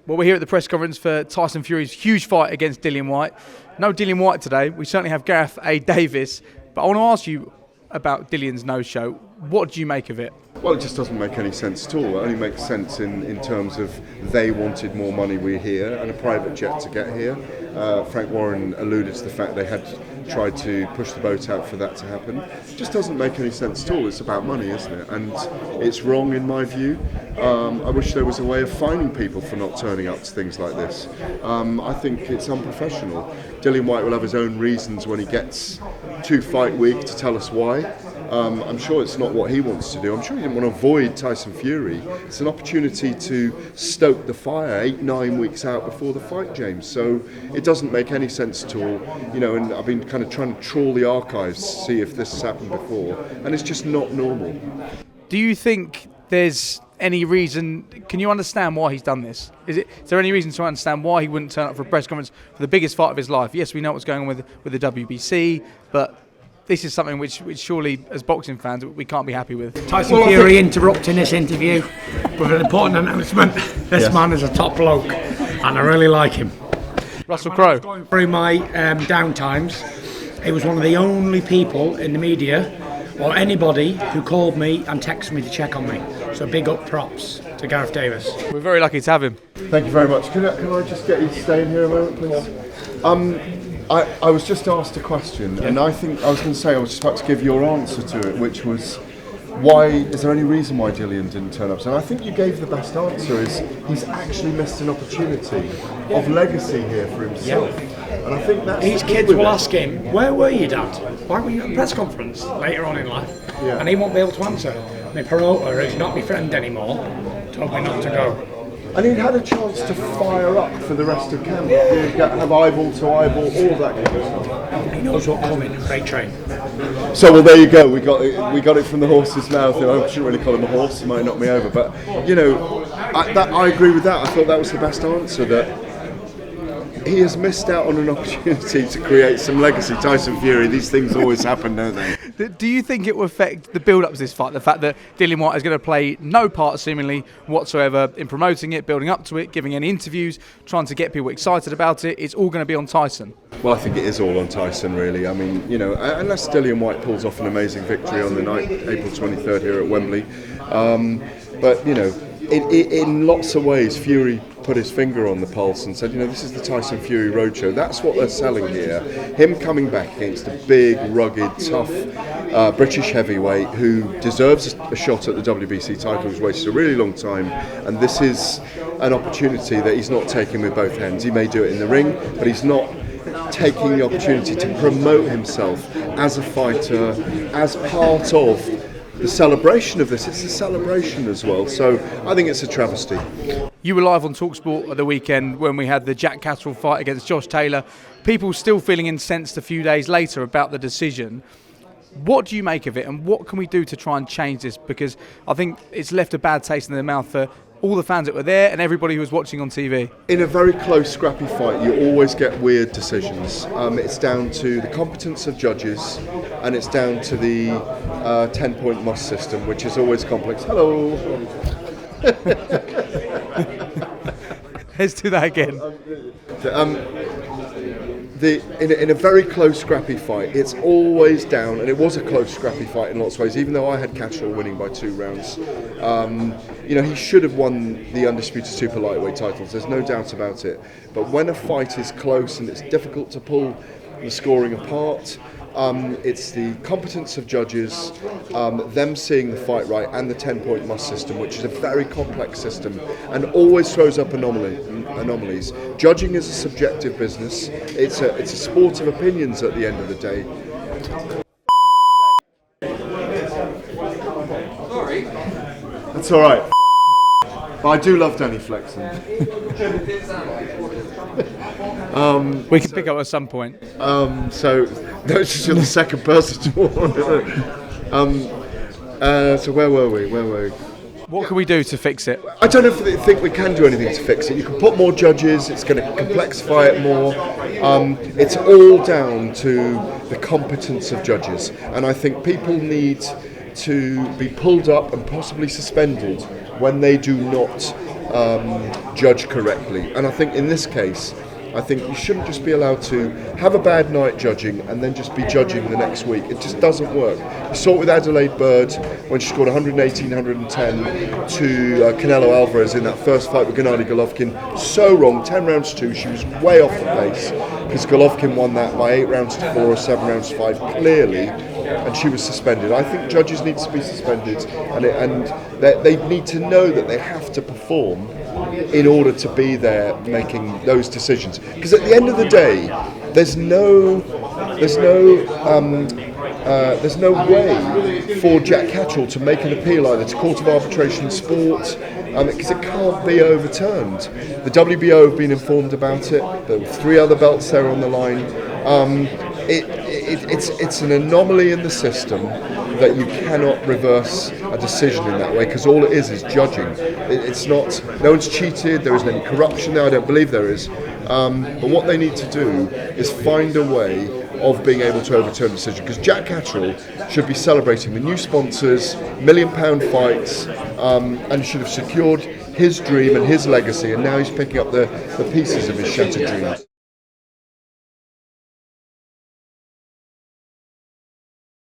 Well, we're here at the press conference for Tyson Fury's huge fight against Dillian Whyte. No Dillian Whyte today. We certainly have Gareth Davies. But I want to ask you about Dillian's no-show. What do you make of it? Well, it just doesn't make any sense at all. It only makes sense in terms of they wanted more money, we're here, and a private jet to get here. Frank Warren alluded to the fact they had tried to push the boat out for that to happen. It just doesn't make any sense at all. It's about money, isn't it? And it's wrong in my view. I wish there was a way of fining people for not turning up to things like this. I think it's unprofessional. Dillian Whyte will have his own reasons when he gets to fight week to tell us why. I'm sure it's not what he wants to do. I'm sure he didn't want to avoid Tyson Fury. It's an opportunity to stoke the fire 8-9 weeks out before the fight, James. So it doesn't make any sense at all. You know, and I've been kind of trying to trawl the archives to see if this has happened before, and it's just not normal. Do you think there's any reason? Can you understand why he's done this? Is there any reason to understand why he wouldn't turn up for a press conference for the biggest fight of his life? Yes, we know what's going on with the WBC, but this is something which surely, as boxing fans, we can't be happy with. Tyson Fury interrupting this interview with an important announcement. This man is a top bloke, and I really like him. Russell Crowe. Going through my downtimes, he was one of the only people in the media or anybody who called me and texted me to check on me. So big up props to Gareth Davies. We're very lucky to have him. Thank you very much. Can I just get you to stay in here a moment, please? I was just asked a question, and I think I was going to say I was just about to give your answer to it, which was, why is there any reason why Dillian didn't turn up? So I think you gave the best answer. Is he's actually missed an opportunity of legacy here for himself, and I think that's his kids will ask him, "Where were you, Dad? Why were you at a press conference later on in life?" Yeah. And he won't be able to answer. My promoter, who's not my friend anymore, told me not to go. And he'd had a chance to fire up for the rest of camp, have eyeball to eyeball, all that kind of stuff. He knows what's coming. Great train. So, well, there you go. We got it from the horse's mouth. I shouldn't really call him a horse; he might knock me over. But you know, I agree with that. I thought that was the best answer. That he has missed out on an opportunity to create some legacy. Tyson Fury. These things always happen, don't they? Do you think it will affect the build-up to this fight? The fact that Dillian Whyte is going to play no part, seemingly whatsoever, in promoting it, building up to it, giving any interviews, trying to get people excited about it. It's all going to be on Tyson. Well, I think it is all on Tyson, really. I mean, you know, unless Dillian Whyte pulls off an amazing victory on the night, April 23rd here at Wembley. But, you know, in lots of ways, Fury put his finger on the pulse and said, you know, this is the Tyson Fury Roadshow. That's what they're selling here. Him coming back against a big, rugged, tough British heavyweight who deserves a shot at the WBC title. He's wasted a really long time, and this is an opportunity that he's not taking with both hands. He may do it in the ring, but he's not taking the opportunity to promote himself as a fighter, as part of the celebration of this. It's a celebration as well, so I think it's a travesty. You were live on talkSPORT at the weekend when we had the Jack Catterall fight against Josh Taylor. People still feeling incensed a few days later about the decision. What do you make of it, and what can we do to try and change this? Because I think it's left a bad taste in their mouth for all the fans that were there and everybody who was watching on TV. In a very close, scrappy fight, you always get weird decisions. It's down to the competence of judges, and it's down to the 10-point must system, which is always complex. Hello. Let's do that again. In a very close, scrappy fight, it's always down, and it was a close, scrappy fight in lots of ways, even though I had Catterall winning by 2 rounds. You know, he should have won the undisputed super lightweight titles, there's no doubt about it. But when a fight is close and it's difficult to pull the scoring apart, it's the competence of judges, them seeing the fight right, and the 10-point must system, which is a very complex system and always throws up anomalies. Judging is a subjective business. It's a sport of opinions at the end of the day. Sorry. That's all right. But I do love Danny flexing. We can pick up at some point. So that's just you're the second person to warn. So where were we? What can we do to fix it? I don't know if they think we can do anything to fix it. You can put more judges, it's going to complexify it more. It's all down to the competence of judges. And I think people need to be pulled up and possibly suspended when they do not judge correctly. And I think in this case, I think you shouldn't just be allowed to have a bad night judging and then just be judging the next week. It just doesn't work. You saw it with Adelaide Bird when she scored 118, 110 to Canelo Alvarez in that first fight with Gennady Golovkin. So wrong, 10 rounds to 2, she was way off the pace because Golovkin won that by 8 rounds to 4 or 7 rounds to 5 clearly, and she was suspended. I think judges need to be suspended, and they need to know that they have to perform in order to be there making those decisions. Because at the end of the day, there's no way for Jack Catterall to make an appeal either to Court of Arbitration Sport, because it can't be overturned. The WBO have been informed about it. There were 3 other belts there on the line. It's an anomaly in the system that you cannot reverse a decision in that way, because all it is judging. It's not, no one's cheated, there isn't any corruption there, I don't believe there is. But what they need to do is find a way of being able to overturn a decision, because Jack Catterall should be celebrating the new sponsors, £1 million fights, and should have secured his dream and his legacy, and now he's picking up the pieces of his shattered dreams.